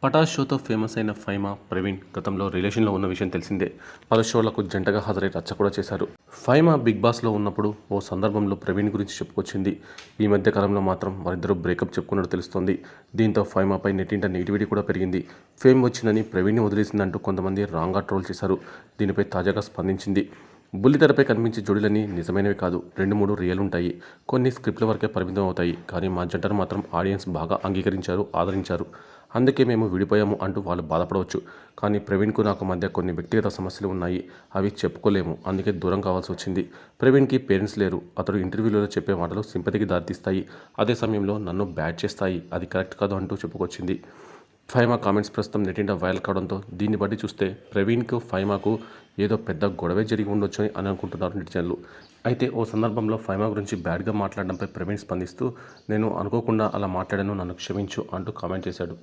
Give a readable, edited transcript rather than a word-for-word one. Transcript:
Pataas షోతో famous అయిన ఫైమా, ప్రవీణ్ గతంలో రిలేషన్లో ఉన్న విషయం తెలిసిందే. పలు షోలకు జంటగా హాజరై రచ్చ కూడా చేశారు. ఫైమా బిగ్ బాస్లో ఉన్నప్పుడు ఓ సందర్భంలో ప్రవీణ్ గురించి చెప్పుకొచ్చింది. ఈ మధ్య కాలంలో మాత్రం వారిద్దరూ బ్రేకప్ చెప్పుకున్నట్టు తెలుస్తోంది. దీంతో ఫైమాపై నెట్టింట నెగిటివిటీ కూడా పెరిగింది. ఫేమ్ వచ్చిందని ప్రవీణ్ని వదిలేసిందంటూ కొంతమంది రాంగ్గా ట్రోల్ చేశారు. దీనిపై తాజాగా స్పందించింది. బుల్లితెరపై కనిపించే జోడీలన్నీ నిజమైనవి కాదు, 2-3 రియల్ ఉంటాయి. కొన్ని స్క్రిప్ట్ల వరకే పరిమితం అవుతాయి. కానీ మా జంటను మాత్రం ఆడియన్స్ బాగా అంగీకరించారు, ఆదరించారు. అందుకే మేము విడిపోయాము అంటూ వాళ్ళు బాధపడవచ్చు. కానీ ప్రవీణ్కు నాకు మధ్య కొన్ని వ్యక్తిగత సమస్యలు ఉన్నాయి. అవి చెప్పుకోలేము. అందుకే దూరం కావాల్సి వచ్చింది. ప్రవీణ్కి పేరెంట్స్ లేరు. అతడు ఇంటర్వ్యూలలో చెప్పే మాటలు సింపతికి దారితీస్తాయి. అదే సమయంలో నన్ను బ్యాడ్ చేస్తాయి. అది కరెక్ట్ కాదు అంటూ చెప్పుకొచ్చింది. ఫైమా కామెంట్స్ ప్రస్తుతం నెట్టింట వైరల్ కావడంతో దీన్ని బట్టి చూస్తే ప్రవీణ్కు ఫైమాకు ఏదో పెద్ద గొడవే జరిగి ఉండొచ్చు అని అనుకుంటున్నారు నెటిజన్లు. అయితే ఓ సందర్భంలో ఫైమా గురించి బ్యాడ్గా మాట్లాడడంపై ప్రవీణ్ స్పందిస్తూ, నేను అనుకోకుండా అలా మాట్లాడాను, నన్ను క్షమించు అంటూ కామెంట్ చేశాడు.